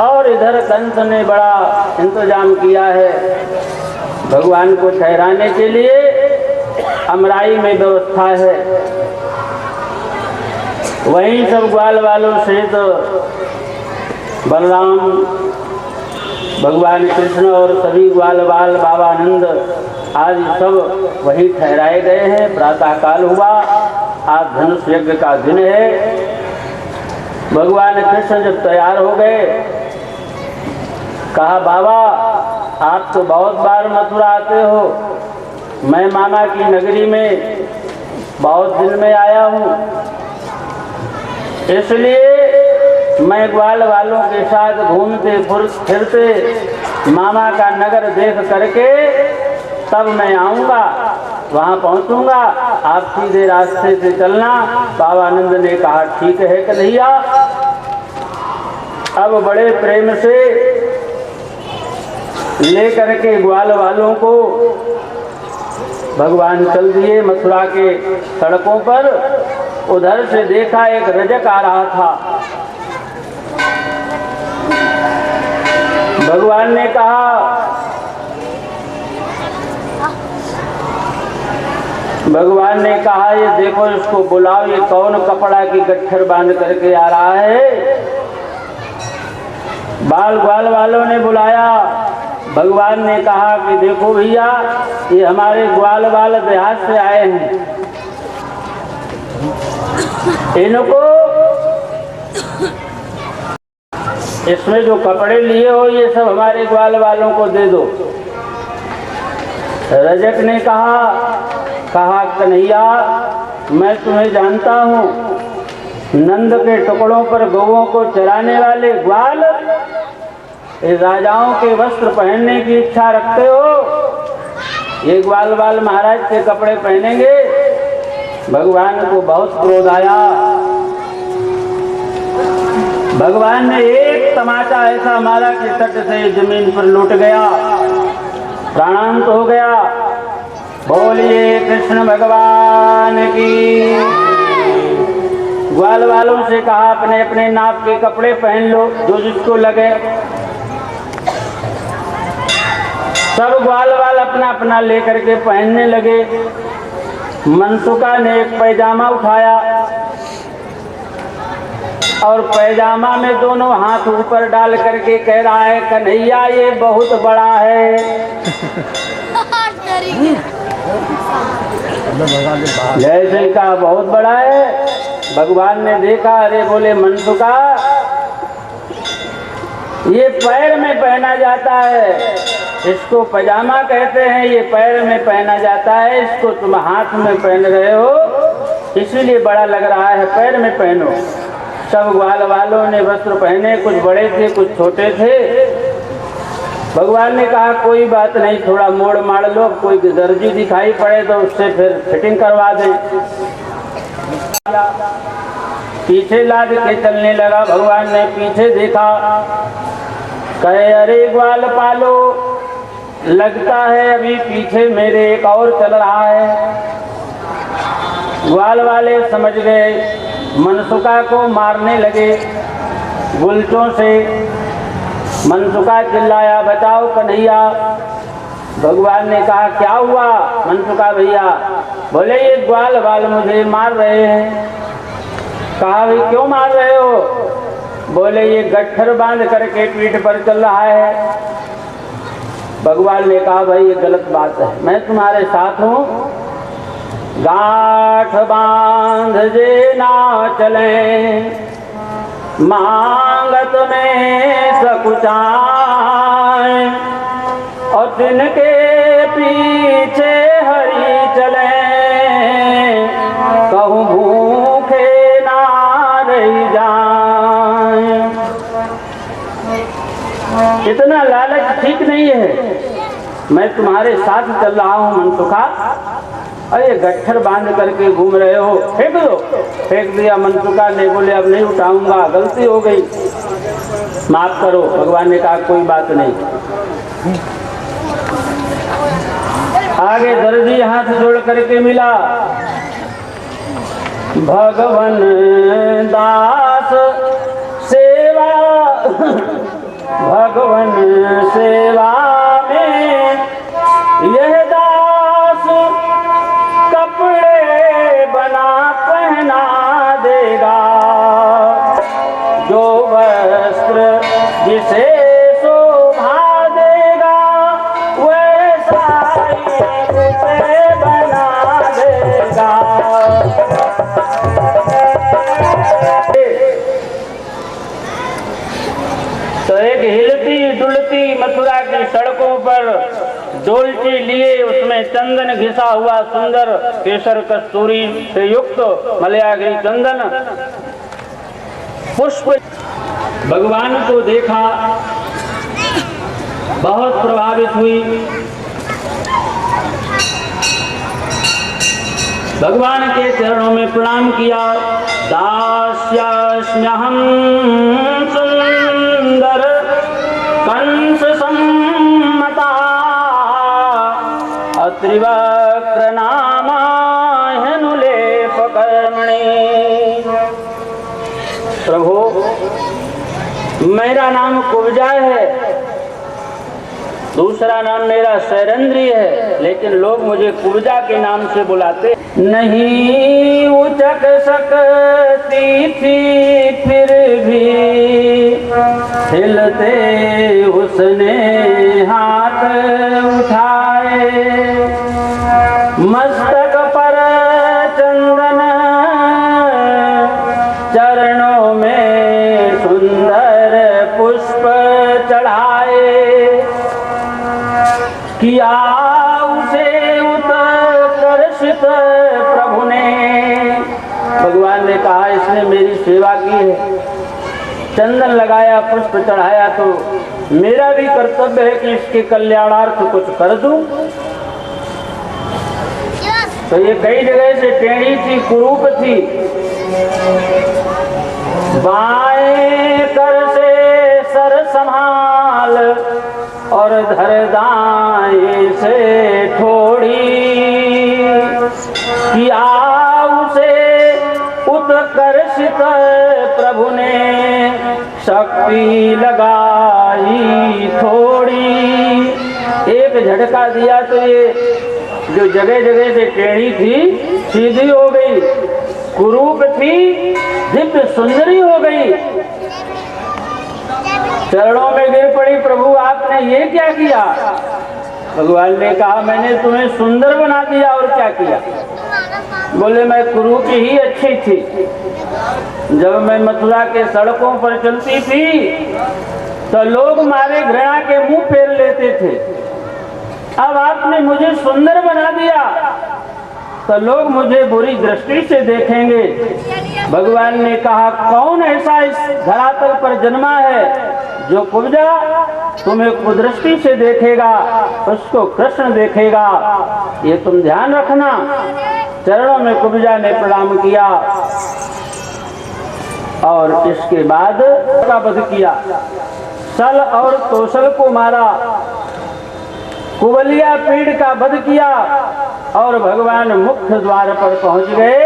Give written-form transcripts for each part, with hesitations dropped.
और इधर कंस ने बड़ा इंतजाम किया है भगवान को ठहराने के लिए। अमराई में व्यवस्था है, वहीं सब ग्वाल वालों सहित बलराम, भगवान कृष्ण और सभी ग्वाल बाल बाबानंद आज सब वहीं ठहराए गए हैं। प्रातः काल हुआ, आज धनुष यज्ञ का दिन है। भगवान कृष्ण जब तैयार हो गए, कहा बाबा आप तो बहुत बार मथुरा आते हो, मैं मामा की नगरी में बहुत दिन में आया हूँ, इसलिए मैं ग्वाल वालों के साथ घूमते फिरते मामा का नगर देख करके तब मैं आऊँगा, वहाँ पहुँचूँगा, आप सीधे रास्ते से चलना। बाबानंद ने कहा ठीक है कन्हैया। अब बड़े प्रेम से लेकर के ग्वाल वालों को भगवान चल दिए मथुरा के सड़कों पर। उधर से देखा एक रजक आ रहा था। भगवान ने कहा ये देखो इसको बुलाओ, ये कौन कपड़ा की गट्ठर बांध करके आ रहा है। बाल ग्वाल वालों ने बुलाया। भगवान ने कहा कि देखो भैया ये हमारे ग्वाल वाल देहात से आए हैं, इनको इसमें जो कपड़े लिए हो ये सब हमारे ग्वाल वालों को दे दो। रजक ने कहा कन्हैया मैं तुम्हें जानता हूँ, नंद के टुकड़ों पर गौओं को चराने वाले ग्वाल राजाओं के वस्त्र पहनने की इच्छा रखते हो, ये ग्वाल वाल महाराज के कपड़े पहनेंगे। भगवान को बहुत क्रोध आया। भगवान ने एक तमाचा ऐसा मारा कि तट से जमीन पर लौट गया, प्राणांत हो गया। बोलिए कृष्ण भगवान की। ग्वाल वालों से कहा अपने अपने नाप के कपड़े पहन लो, जो जिसको लगे। सब ग्वाल वाल अपना अपना लेकर के पहनने लगे। मनसुका ने एक पैजामा उठाया और पैजामा में दोनों हाथ ऊपर डाल करके कह रहा है कन्हैया ये बहुत बड़ा है। जैसे कहा बहुत बड़ा है। भगवान ने देखा, अरे बोले मनसुका ये पैर में पहना जाता है, इसको पैजामा कहते हैं, ये पैर में पहना जाता है, इसको तुम हाथ में पहन रहे हो इसीलिए बड़ा लग रहा है, पैर में पहनो। सब ग्वाल वालों ने वस्त्र पहने, कुछ बड़े थे कुछ छोटे थे। भगवान ने कहा कोई बात नहीं, थोड़ा मोड़ मार लो, कोई दर्जी दिखाई पड़े तो उससे फिर फिटिंग करवा दें। पीछे लाद के चलने लगा। भगवान ने पीछे देखा, कहे अरे ग्वाल पालो लगता है अभी पीछे मेरे एक और चल रहा है। ग्वाल वाले समझ गए, मनसुका को मारने लगे गुलचों से। मनसुका चिल्लाया बचाओ कन्हैया। भगवान ने कहा क्या हुआ मनसुका भैया? बोले ये ग्वाल वाल मुझे मार रहे हैं। कहा भाई क्यों मार रहे हो? बोले ये गट्ठर बांध करके पीठ पर चल रहा है। भगवान ने कहा भाई ये गलत बात है, मैं तुम्हारे साथ हूँ। गांठ बांध जे ना चले मांगत में सकुचाए, और तिनके पीछे हरी चले कहूँ भूखे ना रह जाए। इतना लालच ठीक नहीं है, मैं तुम्हारे साथ चल रहा हूँ मनसुखा। अरे गट्ठर बांध करके घूम रहे हो, फेंक दो। फेंक दिया मनसुखा ने। बोले अब नहीं उठाऊंगा, गलती हो गई, माफ करो। भगवान ने कहा कोई बात नहीं। आगे दर्जी हाथ जोड़ करके मिला। भगवान दास सेवा भगवन सेवा में यह दास कपड़े बना पहना देगा। जो वस्त्र जिसे शोभा देगा वैसा ही उसे बना देगा। तो एक हिलती डुलती मथुरा की सड़कों पर डोलची लिए उसमें चंदन घिसा हुआ सुंदर केसर कस्तूरी से युक्त मलयागिरी चंदन पुष्प भगवान को देखा, बहुत प्रभावित हुई। भगवान के चरणों में प्रणाम किया। दास्यास्म्यहं सुंदर कंस सम्मता अत्रिवक्र नामाह्यनुलेपकर्मणि। प्रभु, मेरा नाम कुब्जा है, दूसरा नाम मेरा शैरेंद्री है, लेकिन लोग मुझे कुब्जा के नाम से बुलाते। नहीं उचक सकती थी फिर भी हिलते उसने हाथ उठाए। मस्तक पर चंदन चरणों में सुंदर पुष्प चढ़ाए। किया उसे उत्कर्षित प्रभु ने। भगवान ने कहा इसने मेरी सेवा की है, चंदन लगाया, पुष्प चढ़ाया, तो मेरा भी कर्तव्य है कि इसके कल्याणार्थ कुछ कर दूं। तो ये कई जगह से टेढ़ी थी, कुरूप थी। बाएं कर से सर संभाल और धर दाएं से ठोड़ी। किया उसे उत्कर्षित प्रभु ने, शक्ति लगाई थोड़ी। एक झटका दिया तो ये जो जगह जगह से टेढ़ी थी सीधी हो गई, कुरूप थी दिव्य सुंदरी हो गई। चरणों में गिर पड़ी, प्रभु आपने ये क्या किया? भगवान ने कहा मैंने तुम्हें सुंदर बना दिया, और क्या किया? बोले मैं कुरूप ही अच्छी थी। जब मैं मथुरा के सड़कों पर चलती थी तो लोग मारे घृणा के मुंह फेर लेते थे। अब आपने मुझे सुंदर बना दिया तो लोग मुझे बुरी दृष्टि से देखेंगे। भगवान ने कहा कौन ऐसा इस धरातल पर जन्मा है जो कुब्जा तुम्हें कुदृष्टि से देखेगा, उसको कृष्ण देखेगा, ये तुम ध्यान रखना। चरणों में कुब्जा ने प्रणाम किया और इसके बाद का वध किया। सल और तोसल को मारा, कुबलिया पीड़ का वध किया और भगवान मुख्य द्वार पर पहुंच गए,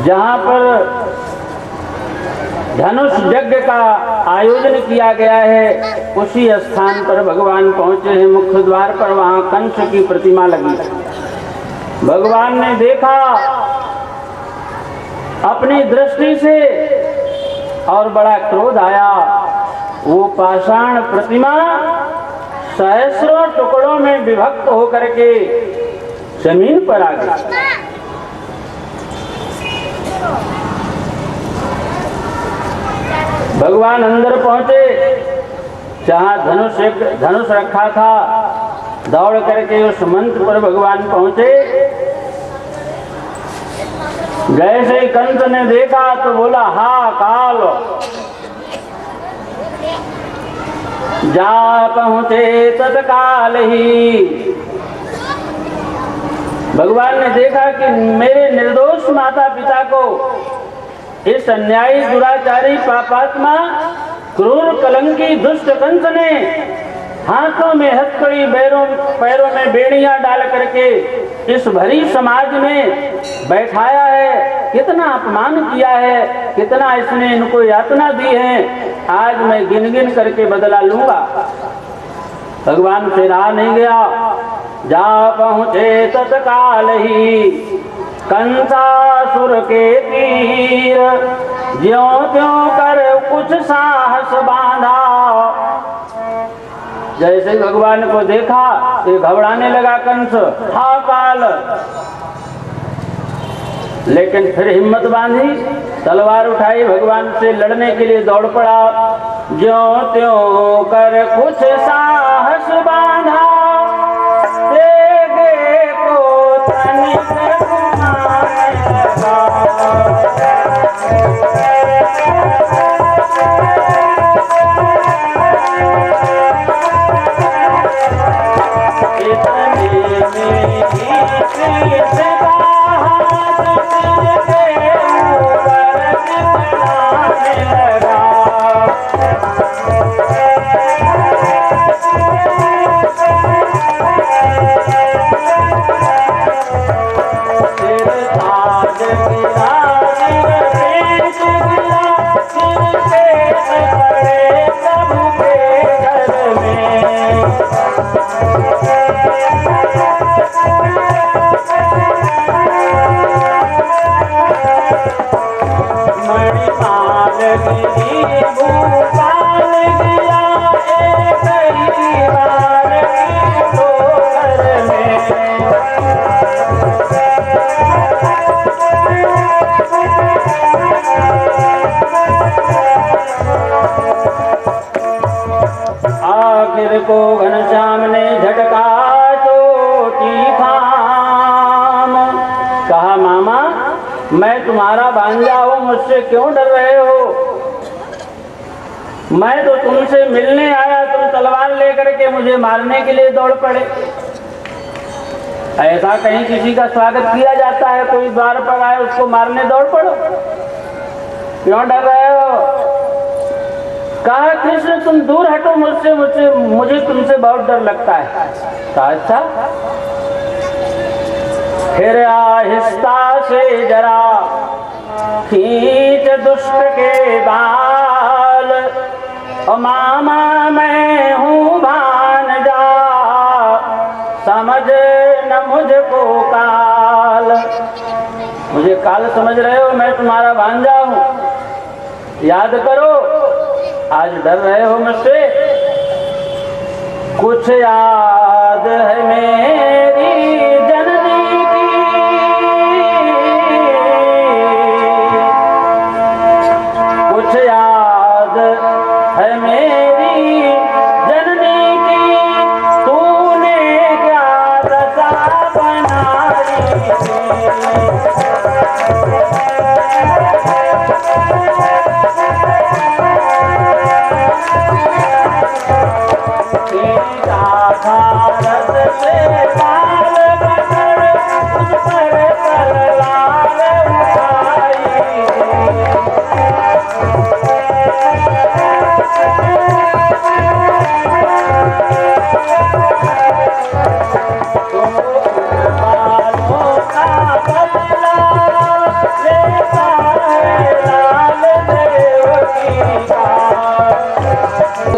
जहां पर धनुष यज्ञ का आयोजन किया गया है। उसी स्थान पर भगवान पहुंचे हैं, मुख्य द्वार पर। वहां कंस की प्रतिमा लगी। भगवान ने देखा अपनी दृष्टि से और बड़ा क्रोध आया। वो पाषाण प्रतिमा सहस्रों टुकड़ों में विभक्त होकर के जमीन पर आ गई। भगवान अंदर पहुंचे, जहां धनुष रखा था, दौड़ करके उस मंत्र पर भगवान पहुंचे। जैसे कंस ने देखा तो बोला हा काल, जा पहुंचे तत्काल ही। भगवान ने देखा कि मेरे निर्दोष माता पिता को इस अन्यायी दुराचारी पापात्मा क्रूर कलंकी दुष्ट कंस ने हाथों में हथकड़ी, पैरों में बेड़ियां डाल करके इस भरी समाज में बैठाया है, कितना अपमान किया है, कितना इसने इनको यातना दी है। आज मैं गिन गिन करके बदला लूंगा। भगवान से रहा नहीं गया, जा पहुंचे तत्काल ही कंसासुर के तीर, ज्यों त्यों कर कुछ साहस बांधा। जैसे भगवान को देखा ये घबराने लगा कंस, हा काल, लेकिन फिर हिम्मत बांधी, तलवार उठाई, भगवान से लड़ने के लिए दौड़ पड़ा। ज्यों त्यों कर कुछ साहस बांधा, तेगे को तनिक घुमाने लगा। आखिर को घनश्याम ने झटका चोटी थाम, कहा मामा मैं तुम्हारा भांजा हूं, मुझसे क्यों डर रहे हो? मैं तो तुमसे मिलने आया, तुम तलवार लेकर के मुझे मारने के लिए दौड़ पड़े। ऐसा कहीं किसी का स्वागत किया जाता है? कोई द्वार पर आए उसको मारने दौड़ पड़ो, क्यों डर रहे हो? कहा कृष्ण तुम दूर हटो मुझसे, मुझे तुमसे बहुत डर लगता है। कहा अच्छा। फिर आहिस्ता से जरा खींच दुष्ट के बाल, और मामा मैं हूँ भांजा, समझ न मुझको काल। मुझे काल समझ रहे हो? मैं तुम्हारा भांजा हूँ, याद करो, आज डर रहे हो मुझसे? कुछ याद है मेरी जननी की, कुछ याद है मेरी जननी की, तूने क्या दशा बनाई थी।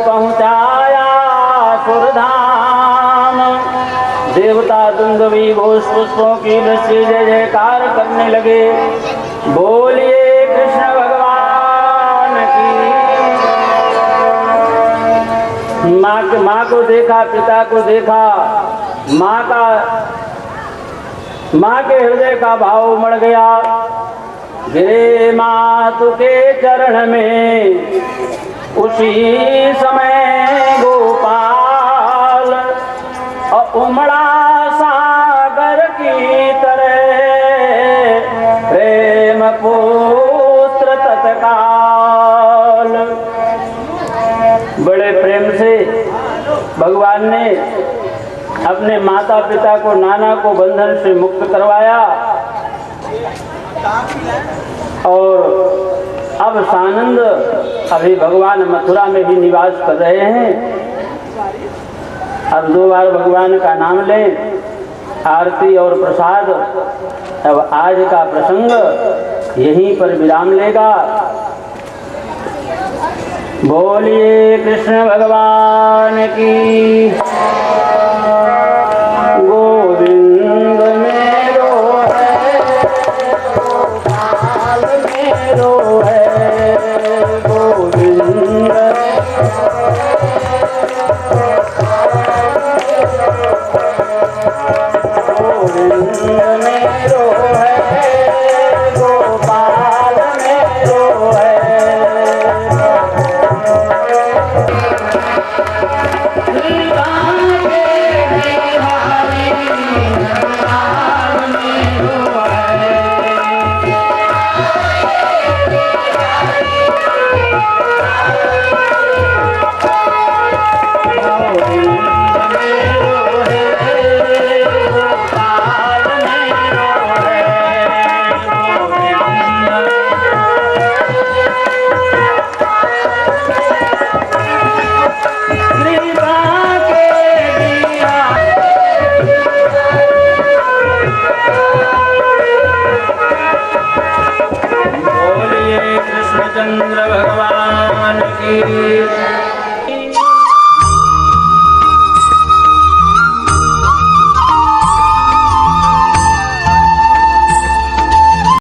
पहुंचाया सुरधाम, देवता दुंदवी घोष पुष्पों की वृष्टि जय जयकार करने लगे। बोलिए कृष्ण भगवान की। माँ को देखा, पिता को देखा, माँ के हृदय का भाव उमड़ गया। गिरे मातु के चरण में उसी समय गोपाल, और उमड़ा सागर की तरह प्रेम पुत्र तत्काल। बड़े प्रेम से भगवान ने अपने माता पिता को, नाना को बंधन से मुक्त करवाया, और अब सानंद अभी भगवान मथुरा में भी निवास कर रहे हैं। अब 2 बार भगवान का नाम ले, आरती और प्रसाद। अब आज का प्रसंग यहीं पर विराम लेगा। बोलिए कृष्ण भगवान की। गोविंद मेरो है, गोपाल मेरो है, गोविंद गोविंद मेरो है,